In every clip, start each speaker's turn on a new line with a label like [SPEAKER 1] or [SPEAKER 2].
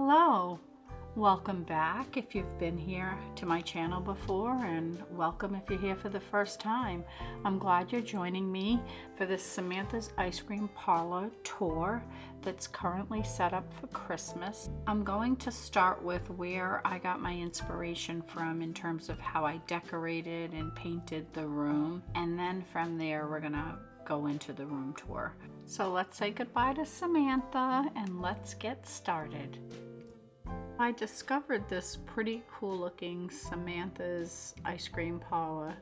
[SPEAKER 1] Hello, welcome back if you've been here to my channel before, and welcome if you're here for the first time. I'm glad you're joining me for this Samantha's Ice Cream Parlor tour that's currently set up for Christmas. I'm going to start with where I got my inspiration from in terms of how I decorated and painted the room, and then from there we're gonna go into the room tour. So let's say goodbye to Samantha and let's get started. I discovered this pretty cool looking Samantha's Ice Cream Parlor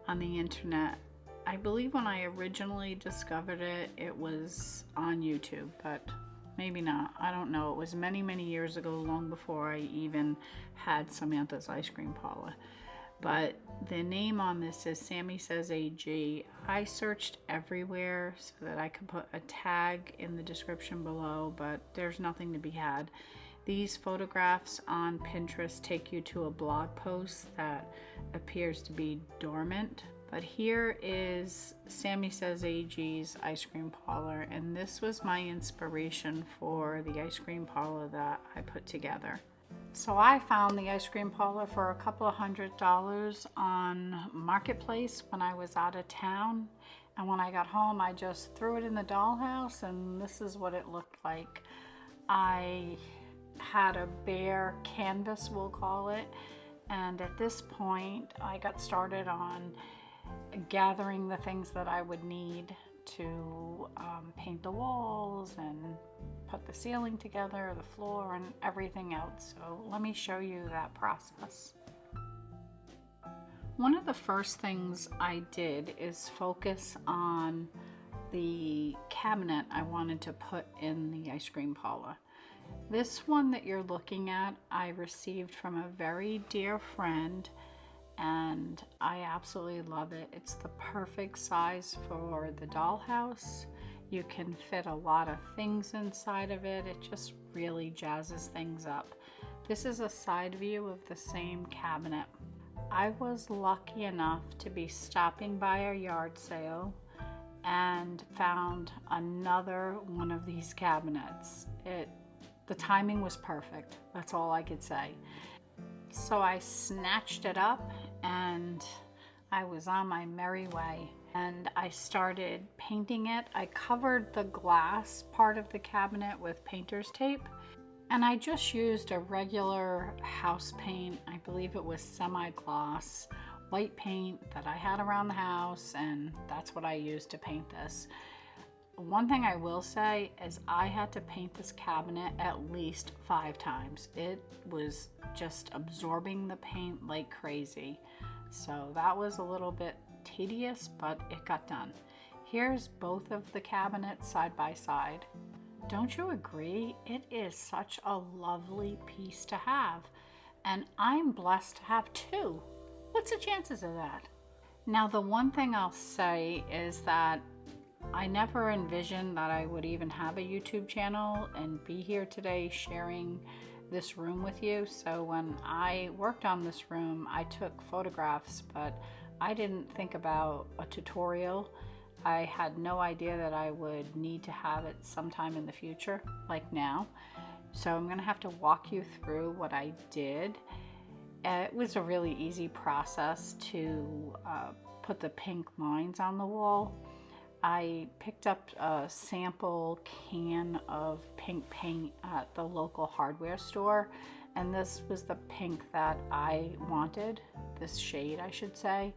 [SPEAKER 1] on the internet. I believe when I originally discovered it, it was on YouTube, but maybe not. I don't know. It was many years ago, long before I even had Samantha's Ice Cream Parlor. But the name on this is Sammy Says AG. I searched everywhere so that I could put a tag in the description below, but there's nothing to be had. These photographs on Pinterest take you to a blog post that appears to be dormant. But here is Sammy Says AG's Ice Cream Parlor, and this was my inspiration for the ice cream parlor that I put together. So I found the ice cream parlor for a couple of $100 on Marketplace when I was out of town. And when I got home, I just threw it in the dollhouse, and this is what it looked like. I had a bare canvas, we'll call it. And at this point, I got started on gathering the things that I would need to paint the walls and put the ceiling together, the floor, and everything else. So let me show you that process. One of the first things I did is focus on the cabinet I wanted to put in the ice cream parlor. This one that you're looking at, I received from a very dear friend, and I absolutely love it. It's the perfect size for the dollhouse. You can fit a lot of things inside of it. It just really jazzes things up. This is a side view of the same cabinet. I was lucky enough to be stopping by a yard sale and found another one of these cabinets. The timing was perfect. That's all I could say. So I snatched it up and I was on my merry way, and I started painting it. I covered the glass part of the cabinet with painter's tape, and I just used a regular house paint. I believe it was semi-gloss white paint that I had around the house, and that's what I used to paint this. One thing I will say is I had to paint this cabinet at least 5 times. It was just absorbing the paint like crazy. So that was a little bit tedious, but it got done. Here's both of the cabinets side by side. Don't you agree? It is such a lovely piece to have. And I'm blessed to have 2. What's the chances of that? Now, the one thing I'll say is that I never envisioned that I would even have a YouTube channel and be here today sharing this room with you. So when I worked on this room, I took photographs, but I didn't think about a tutorial. I had no idea that I would need to have it sometime in the future, like now. So I'm gonna have to walk you through what I did. It was a really easy process to put the pink lines on the wall. I picked up a sample can of pink paint at the local hardware store, and this was the pink that I wanted, this shade I should say.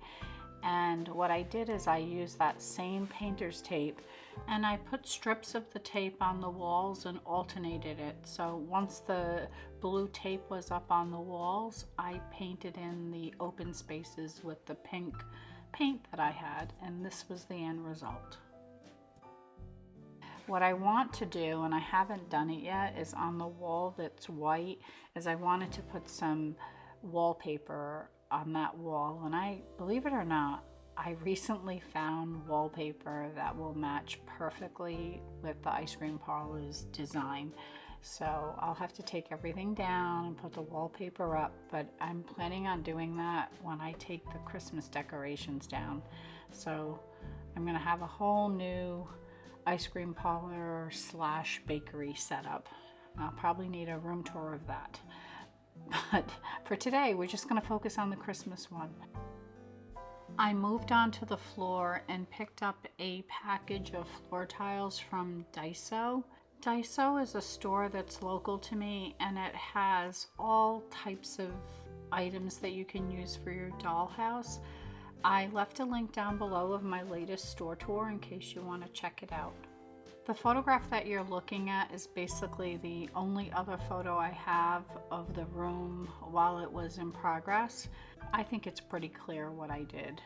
[SPEAKER 1] And what I did is I used that same painter's tape, and I put strips of the tape on the walls and alternated it. So once the blue tape was up on the walls, I painted in the open spaces with the pink paint that I had, and this was the end result. What I want to do, and I haven't done it yet, is on the wall that's white, is I wanted to put some wallpaper on that wall. And I, believe it or not, I recently found wallpaper that will match perfectly with the ice cream parlor's design. So I'll have to take everything down and put the wallpaper up, but I'm planning on doing that when I take the Christmas decorations down. So I'm gonna have a whole new ice cream parlor / bakery setup I'll probably need a room tour of that. But for today, we're just going to focus on the Christmas one. I moved onto the floor and picked up a package of floor tiles from Daiso. Daiso is a store that's local to me, and it has all types of items that you can use for your dollhouse. I left a link down below of my latest store tour in case you want to check it out. The photograph that you're looking at is basically the only other photo I have of the room while it was in progress. I think it's pretty clear what I did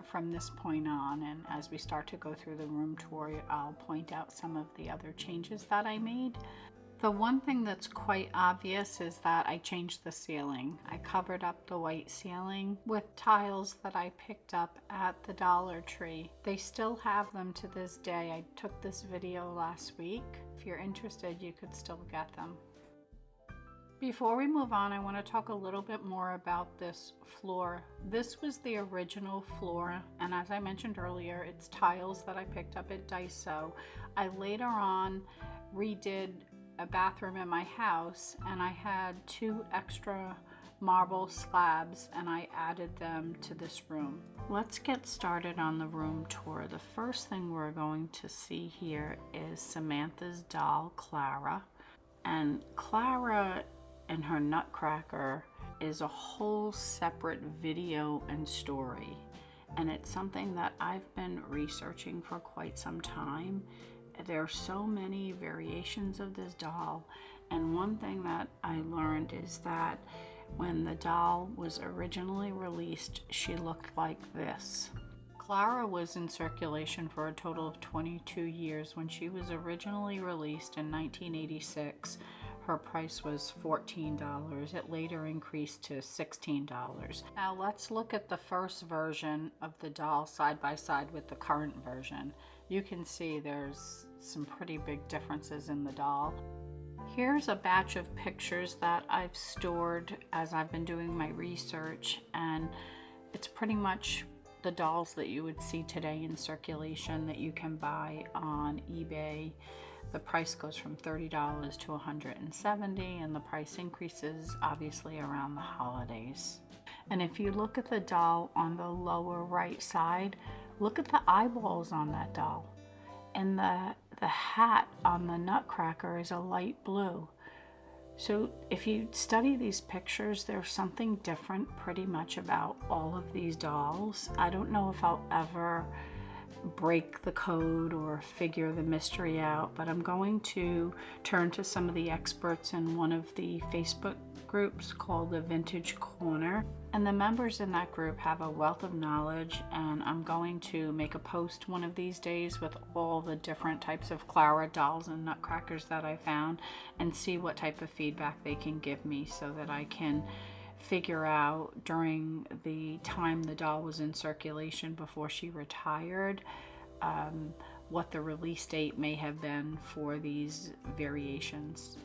[SPEAKER 1] from this point on, and as we start to go through the room tour, I'll point out some of the other changes that I made. The one thing that's quite obvious is that I changed the ceiling. I covered up the white ceiling with tiles that I picked up at the Dollar Tree. They still have them to this day. I took this video last week. If you're interested, you could still get them. Before we move on, I want to talk a little bit more about this floor. This was the original floor, and as I mentioned earlier, it's tiles that I picked up at Daiso. I later on redid a bathroom in my house, and I had 2 extra marble slabs and I added them to this room. Let's get started on the room tour. The first thing we're going to see here is Samantha's doll, Clara. And Clara and her Nutcracker is a whole separate video and story. And it's something that I've been researching for quite some time. There are so many variations of this doll, and one thing that I learned is that when the doll was originally released, she looked like this. Clara was in circulation for a total of 22 years. When she was originally released in 1986, her price was $14. It later increased to $16. Now let's look at the first version of the doll side by side with the current version. You can see there's some pretty big differences in the doll. Here's a batch of pictures that I've stored as I've been doing my research, and it's pretty much the dolls that you would see today in circulation that you can buy on eBay. The price goes from $30 to $170, and the price increases obviously around the holidays. And if you look at the doll on the lower right side, look at the eyeballs on that doll. And the hat on the Nutcracker is a light blue. So if you study these pictures, there's something different pretty much about all of these dolls. I don't know if I'll ever break the code or figure the mystery out, but I'm going to turn to some of the experts in one of the Facebook groups called the Vintage Corner, and the members in that group have a wealth of knowledge, and I'm going to make a post one of these days with all the different types of Clara dolls and Nutcrackers that I found and see what type of feedback they can give me so that I can figure out during the time the doll was in circulation before she retired what the release date may have been for these variations.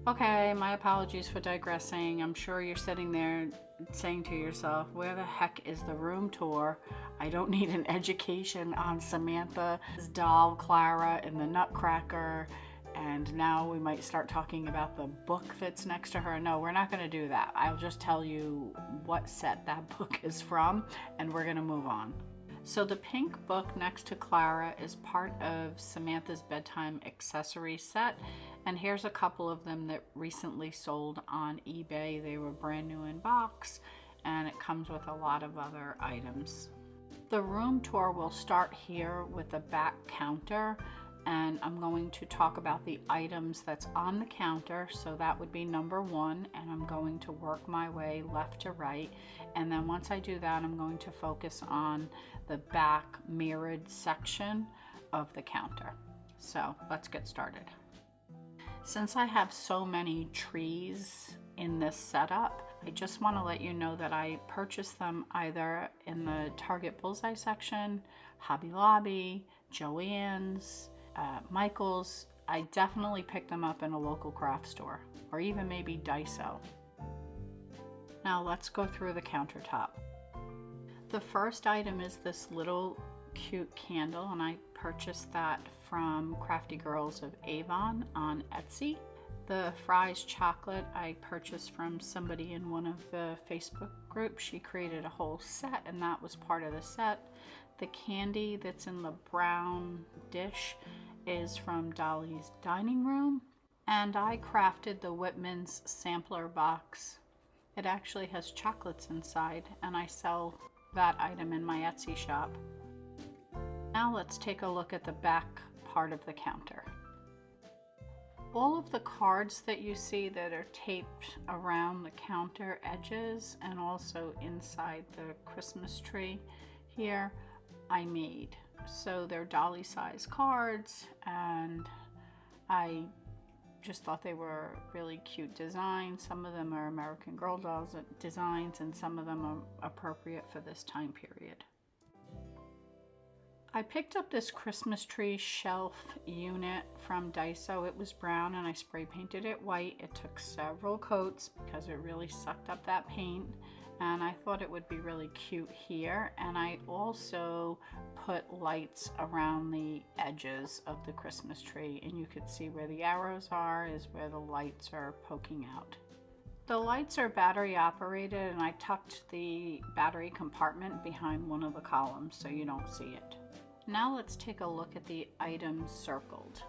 [SPEAKER 1] Okay, my apologies for digressing. I'm sure you're sitting there saying to yourself, where the heck is the room tour? I don't need an education on Samantha's doll, Clara, and the Nutcracker, and now we might start talking about the book that's next to her. No, we're not going to do that. I'll just tell you what set that book is from, and we're going to move on. So the pink book next to Clara is part of Samantha's bedtime accessory set, and here's a couple of them that recently sold on eBay. They were brand new in box, and it comes with a lot of other items. The room tour will start here with the back counter, and I'm going to talk about the items that's on the counter. So that would be number 1, and I'm going to work my way left to right. And then once I do that, I'm going to focus on the back mirrored section of the counter. So let's get started. Since I have so many trees in this setup, I just want to let you know that I purchased them either in the Target Bullseye section, Hobby Lobby, Joann's, Michael's. I definitely picked them up in a local craft store, or even maybe Daiso. Now let's go through the countertop. The first item is this little cute candle, and I purchased that from Crafty Girls of Avon on Etsy. The fries chocolate I purchased from somebody in one of the Facebook groups. She created a whole set and that was part of the set. The candy that's in the brown dish is from Dolly's dining room. And I crafted the Whitman's sampler box. It actually has chocolates inside and I sell that item in my Etsy shop. Now let's take a look at the back part of the counter. All of the cards that you see that are taped around the counter edges and also inside the Christmas tree here, I made. So they're Dolly size cards and I just thought they were really cute designs. Some of them are American Girl dolls designs and some of them are appropriate for this time period. I picked up this Christmas tree shelf unit from Daiso. It was brown and I spray painted it white. It took several coats because it really sucked up that paint and I thought it would be really cute here. And I also put lights around the edges of the Christmas tree and you could see where the arrows are is where the lights are poking out. The lights are battery operated and I tucked the battery compartment behind one of the columns so you don't see it. Now let's take a look at the items circled.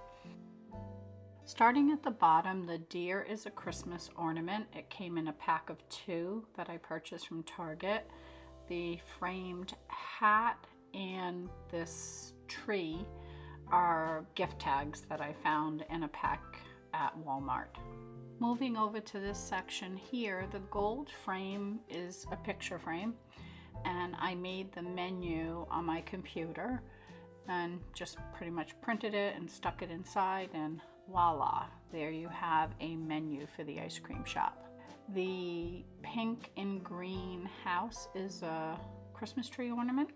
[SPEAKER 1] Starting at the bottom, the deer is a Christmas ornament. It came in a pack of 2 that I purchased from Target. The framed hat and this tree are gift tags that I found in a pack at Walmart. Moving over to this section here, the gold frame is a picture frame and I made the menu on my computer and just pretty much printed it and stuck it inside and voila, there you have a menu for the ice cream shop. The pink and green house is a Christmas tree ornament,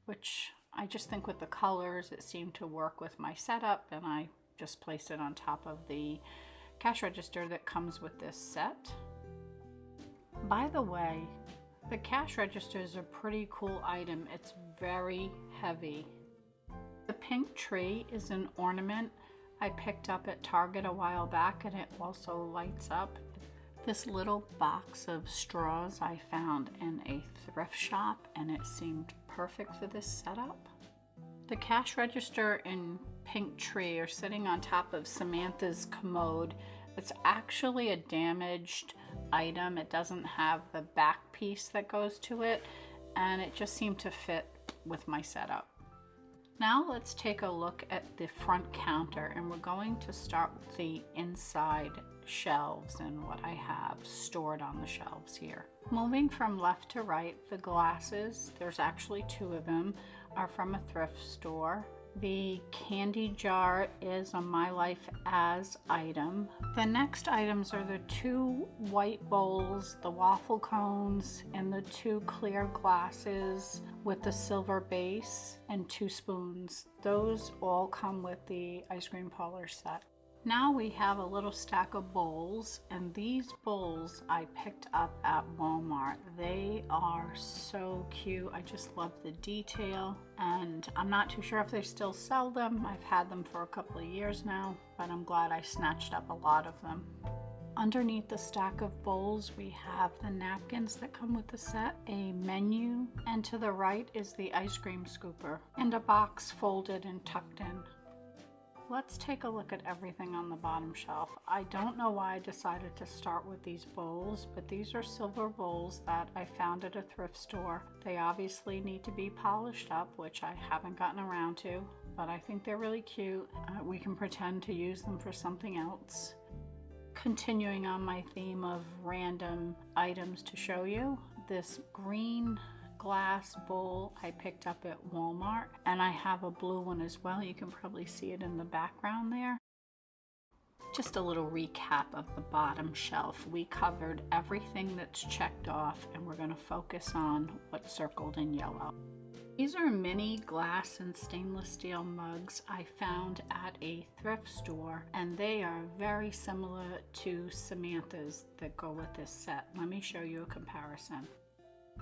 [SPEAKER 1] which I just think with the colors it seemed to work with my setup and I just placed it on top of the cash register that comes with this set. By the way, the cash register is a pretty cool item. It's very heavy. The pink tree is an ornament I picked up at Target a while back and it also lights up. This little box of straws I found in a thrift shop and it seemed perfect for this setup. The cash register and pink tree are sitting on top of Samantha's commode. It's actually a damaged item. It doesn't have the back piece that goes to it and it just seemed to fit with my setup. Now let's take a look at the front counter and we're going to start with the inside shelves and what I have stored on the shelves here. Moving from left to right, the glasses, there's actually 2 of them, are from a thrift store. The candy jar is a My Life As item. The next items are the 2 white bowls, the waffle cones, and the 2 clear glasses with the silver base and 2 spoons. Those all come with the ice cream parlor set. Now we have a little stack of bowls, and these bowls I picked up at Walmart. They are so cute. I just love the detail, and I'm not too sure if they still sell them. I've had them for a couple of years now, but I'm glad I snatched up a lot of them. Underneath the stack of bowls, we have the napkins that come with the set, a menu, and to the right is the ice cream scooper, and a box folded and tucked in. Let's take a look at everything on the bottom shelf. I don't know why I decided to start with these bowls, but these are silver bowls that I found at a thrift store. They obviously need to be polished up, which I haven't gotten around to, but I think they're really cute. We can pretend to use them for something else. Continuing on my theme of random items to show you, this green glass bowl I picked up at Walmart, and I have a blue one as well. You can probably see it in the background there. Just a little recap of the bottom shelf. We covered everything that's checked off and we're going to focus on what's circled in yellow. These are mini glass and stainless steel mugs I found at a thrift store, and they are very similar to Samantha's that go with this set. Let me show you a comparison.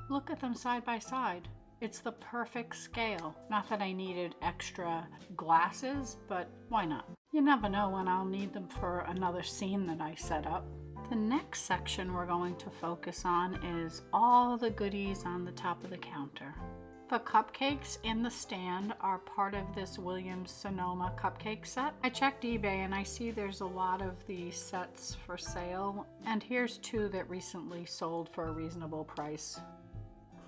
[SPEAKER 1] Look at them side by side. It's the perfect scale. Not that I needed extra glasses, but why not? You never know when I'll need them for another scene that I set up. The next section we're going to focus on is all the goodies on the top of the counter. The cupcakes in the stand are part of this Williams-Sonoma cupcake set. I checked eBay and I see there's a lot of these sets for sale, and here's two that recently sold for a reasonable price.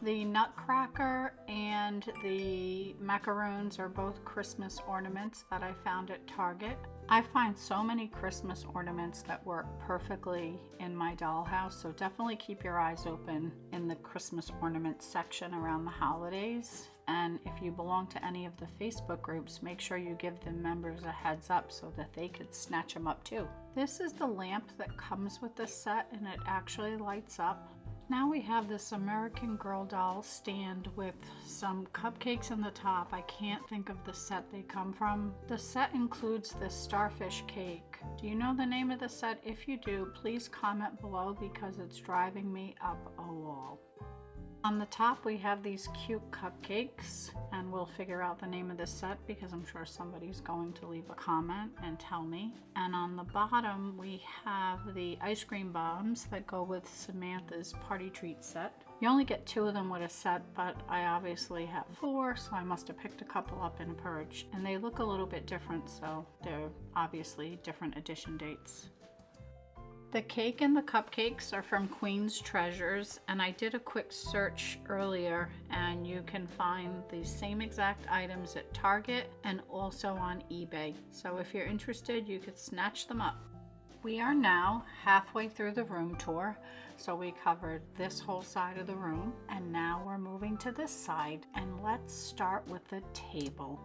[SPEAKER 1] The Nutcracker and the macaroons are both Christmas ornaments that I found at Target. I find so many Christmas ornaments that work perfectly in my dollhouse, so definitely keep your eyes open in the Christmas ornament section around the holidays. And if you belong to any of the Facebook groups, make sure you give the members a heads up so that they could snatch them up too. This is the lamp that comes with the set, and it actually lights up. Now we have this American Girl doll stand with some cupcakes in the top. I can't think of the set they come from. The set includes this starfish cake. Do you know the name of the set? If you do, please comment below because it's driving me up a wall. On the top we have these cute cupcakes, and we'll figure out the name of the set because I'm sure somebody's going to leave a comment and tell me. And on the bottom we have the ice cream bombs that go with Samantha's party treat set. You only get 2 of them with a set, but I obviously have 4, so I must have picked a couple up in a purge. And they look a little bit different, so they're obviously different edition dates. The cake and the cupcakes are from Queen's Treasures, and I did a quick search earlier, and you can find the same exact items at Target and also on eBay. So if you're interested, you could snatch them up. We are now halfway through the room tour, so we covered this whole side of the room, and now we're moving to this side, and let's start with the table.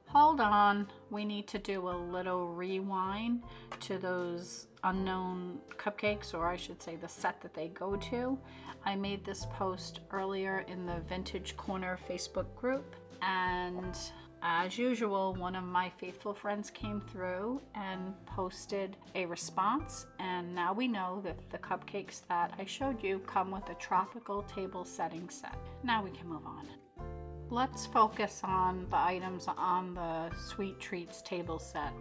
[SPEAKER 1] Hold on, we need to do a little rewind to those unknown cupcakes, or I should say the set that they go to. I made this post earlier in the Vintage Corner Facebook group, and as usual, one of my faithful friends came through and posted a response, and now we know that the cupcakes that I showed you come with a tropical table setting set. Now we can move on. Let's focus on the items on the Sweet Treats table set.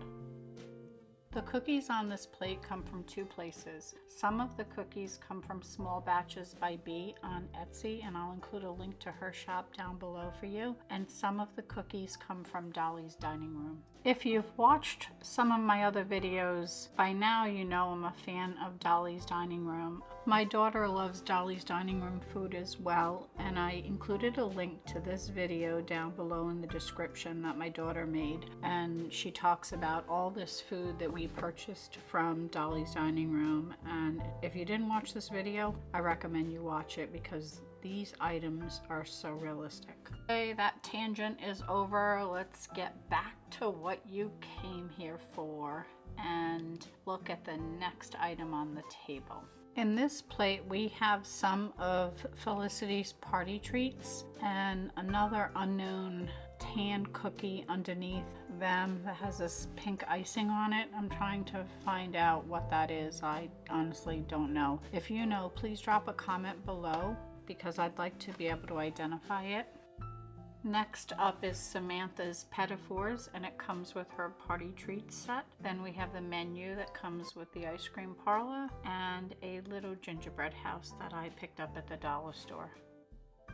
[SPEAKER 1] The cookies on this plate come from 2 places. Some of the cookies come from SmallBatches by B on Etsy, and I'll include a link to her shop down below for you. And some of the cookies come from Dolly's Dining Room. If you've watched some of my other videos, by now you know I'm a fan of Dolly's Dining Room. My daughter loves Dolly's Dining Room food as well, and I included a link to this video down below in the description that my daughter made, and she talks about all this food that we purchased from Dolly's Dining Room. And if you didn't watch this video, I recommend you watch it because these items are so realistic. Okay, that tangent is over. Let's get back to what you came here for and look at the next item on the table. In this plate we have some of Felicity's party treats and another unknown tan cookie underneath them that has this pink icing on it. I'm trying to find out what that is. I honestly don't know. If you know, please drop a comment below because I'd like to be able to identify it. Next up is Samantha's Pettifours, and it comes with her party treats set. Then we have the menu that comes with the ice cream parlor and a little gingerbread house that I picked up at the dollar store.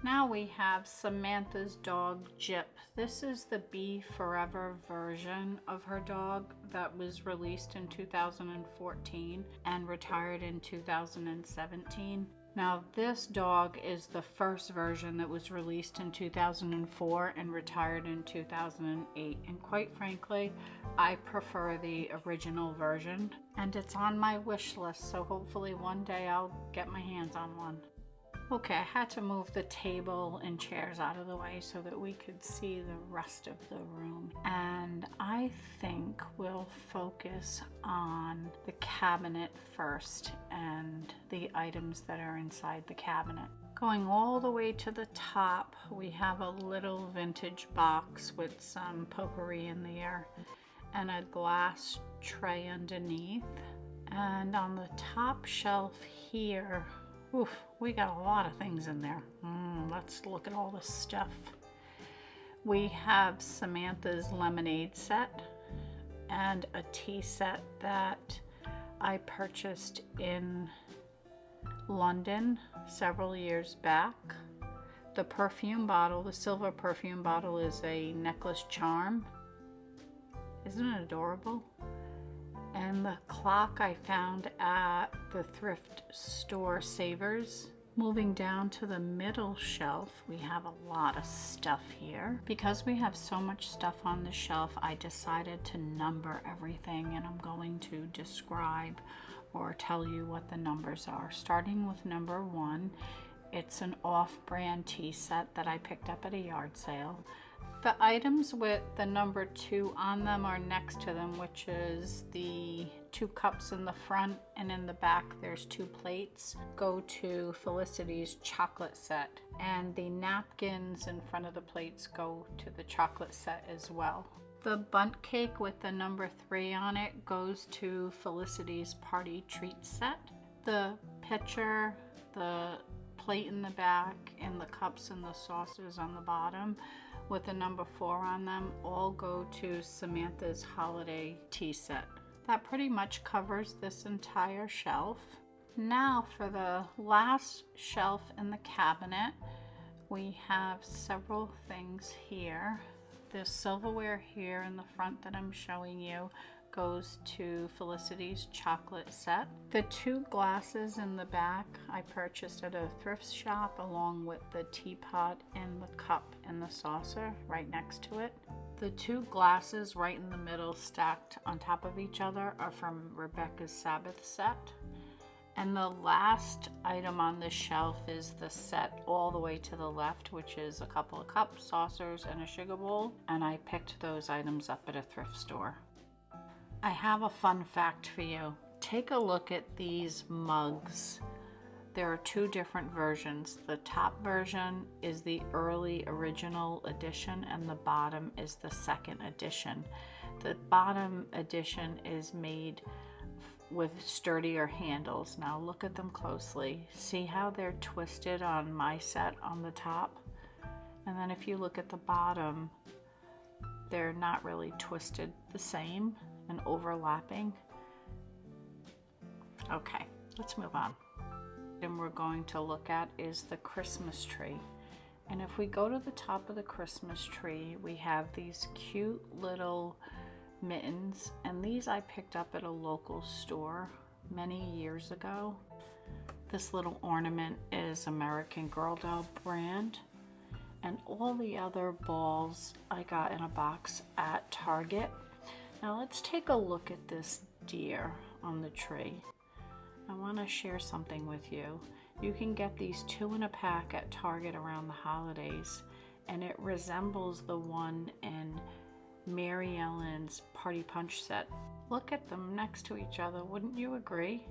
[SPEAKER 1] Now we have Samantha's dog Jip. This is the Be Forever version of her dog that was released in 2014 and retired in 2017. Now this dog is the first version that was released in 2004 and retired in 2008, and quite frankly I prefer the original version, and it's on my wish list, so hopefully one day I'll get my hands on one. Okay, I had to move the table and chairs out of the way so that we could see the rest of the room. And I think we'll focus on the cabinet first and the items that are inside the cabinet. Going all the way to the top, we have a little vintage box with some potpourri in there and a glass tray underneath. And on the top shelf here, Oof, we got a lot of things in there. Let's look at all this stuff. We have Samantha's lemonade set and a tea set that I purchased in London several years back. The perfume bottle, the silver perfume bottle, is a necklace charm. Isn't it adorable? And the clock I found at the thrift store Savers. Moving down to the middle shelf, we have a lot of stuff here. Because we have so much stuff on the shelf, I decided to number everything, and I'm going to describe or tell you what the numbers are. Starting with number 1, it's an off-brand tea set that I picked up at a yard sale. The items with the number 2 on them are next to them, which is the 2 cups in the front, and in the back there's 2 plates. Go to Felicity's chocolate set, and the napkins in front of the plates go to the chocolate set as well. The bundt cake with the number 3 on it goes to Felicity's party treat set. The pitcher, the plate in the back, and the cups and the saucers on the bottom with the number 4 on them all go to Samantha's holiday tea set. That pretty much covers this entire shelf. Now for the last shelf in the cabinet, we have several things here. This silverware here in the front that I'm showing you goes to Felicity's chocolate set. The 2 glasses in the back I purchased at a thrift shop, along with the teapot and the cup and the saucer right next to it. The 2 glasses right in the middle stacked on top of each other are from Rebecca's Sabbath set. And the last item on this shelf is the set all the way to the left, which is a couple of cups, saucers, and a sugar bowl. And I picked those items up at a thrift store. I have a fun fact for you. Take a look at these mugs. There are 2 different versions. The top version is the early original edition, and the bottom is the second edition. The bottom edition is made with sturdier handles. Now look at them closely. See how they're twisted on my set on the top? And then if you look at the bottom, they're not really twisted the same and overlapping. Okay, let's move on. And we're going to look at is the Christmas tree. And if we go to the top of the Christmas tree, we have these cute little mittens, and these I picked up at a local store many years ago. This little ornament is American Girl Doll brand, and all the other balls I got in a box at Target. Now let's take a look at this deer on the tree. I want to share something with you. You can get these 2 in a pack at Target around the holidays, and it resembles the one in Mary Ellen's Party Punch set. Look at them next to each other, wouldn't you agree?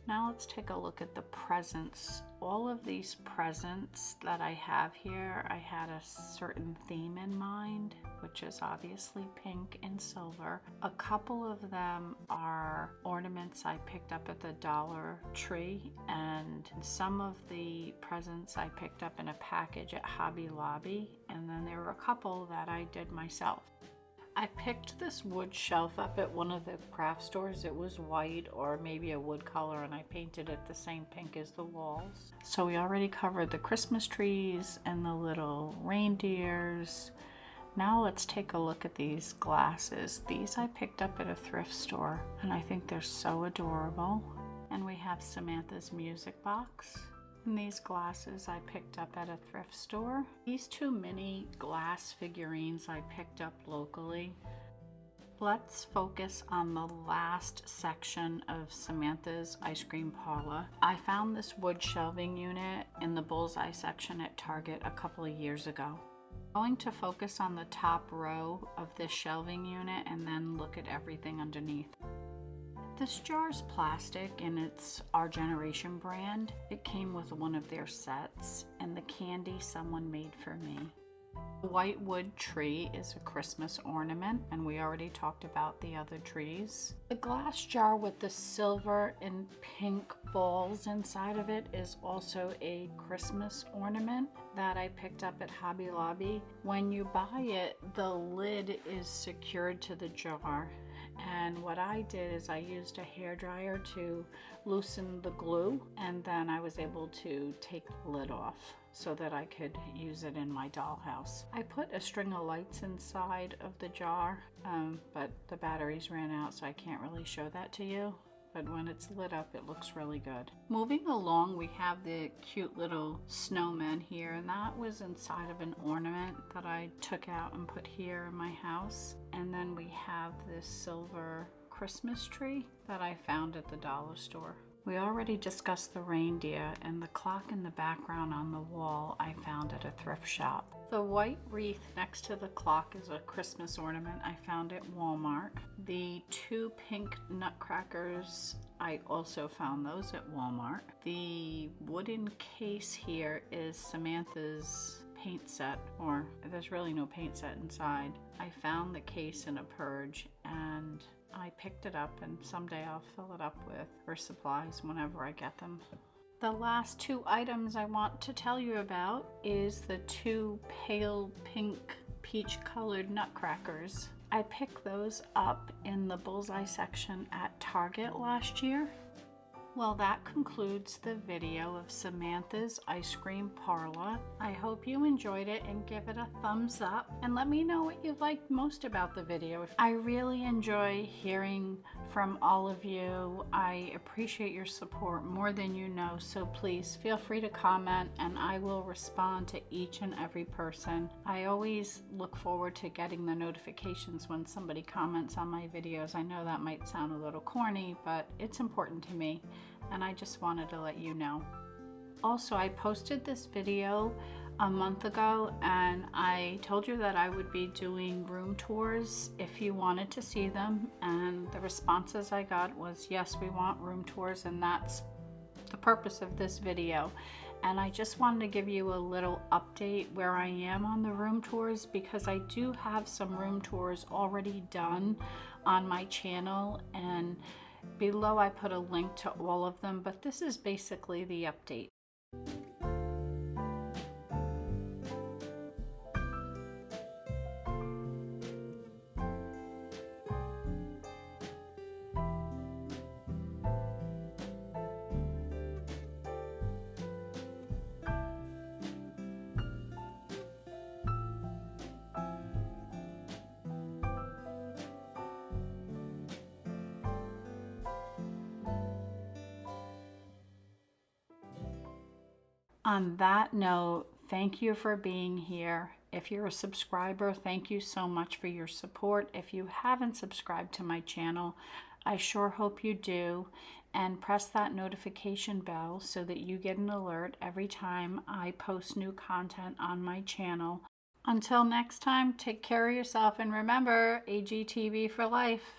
[SPEAKER 1] Now let's take a look at the presents. All of these presents that I have here, I had a certain theme in mind, which is obviously pink and silver. A couple of them are ornaments I picked up at the Dollar Tree, and some of the presents I picked up in a package at Hobby Lobby, and then there were a couple that I did myself. I picked this wood shelf up at one of the craft stores. It was white or maybe a wood color, and I painted it the same pink as the walls. So we already covered the Christmas trees and the little reindeers. Now let's take a look at these glasses. These I picked up at a thrift store, and I think they're so adorable. And we have Samantha's music box. And these glasses I picked up at a thrift store. These 2 mini glass figurines I picked up locally. Let's focus on the last section of Samantha's ice cream parlor. I found this wood shelving unit in the bullseye section at Target a couple of years ago. I'm going to focus on the top row of this shelving unit and then look at everything underneath. This jar's plastic, and it's Our Generation brand. It came with one of their sets, and the candy someone made for me. The white wood tree is a Christmas ornament, and we already talked about the other trees. The glass jar with the silver and pink balls inside of it is also a Christmas ornament that I picked up at Hobby Lobby. When you buy it, the lid is secured to the jar. And what I did is I used a hairdryer to loosen the glue, and then I was able to take the lid off so that I could use it in my dollhouse. I put a string of lights inside of the jar, but the batteries ran out, so I can't really show that to you. But when it's lit up, it looks really good. Moving along, we have the cute little snowman here, and that was inside of an ornament that I took out and put here in my house. And then we have this silver Christmas tree that I found at the dollar store. We already discussed the reindeer, and the clock in the background on the wall I found at a thrift shop. The white wreath next to the clock is a Christmas ornament I found at Walmart. The 2 pink nutcrackers, I also found those at Walmart. The wooden case here is Samantha's paint set, or there's really no paint set inside. I found the case in a purge, and I picked it up, and someday I'll fill it up with her supplies whenever I get them. The last 2 items I want to tell you about is the 2 pale pink peach colored nutcrackers. I picked those up in the bullseye section at Target last year. Well, that concludes the video of Samantha's ice cream parlor. I hope you enjoyed it, and give it a thumbs up, and let me know what you liked most about the video. I really enjoy hearing from all of you. I appreciate your support more than you know, so please feel free to comment, and I will respond to each and every person. I always look forward to getting the notifications when somebody comments on my videos. I know that might sound a little corny, but it's important to me, and I just wanted to let you know. Also, I posted this video a month ago, and I told you that I would be doing room tours if you wanted to see them, and the responses I got was, yes, we want room tours, and that's the purpose of this video. And I just wanted to give you a little update where I am on the room tours, because I do have some room tours already done on my channel, and below I put a link to all of them, but this is basically the update. On that note, thank you for being here. If you're a subscriber, thank you so much for your support. If you haven't subscribed to my channel, I sure hope you do. And press that notification bell so that you get an alert every time I post new content on my channel. Until next time, take care of yourself, and remember, AGTV for life.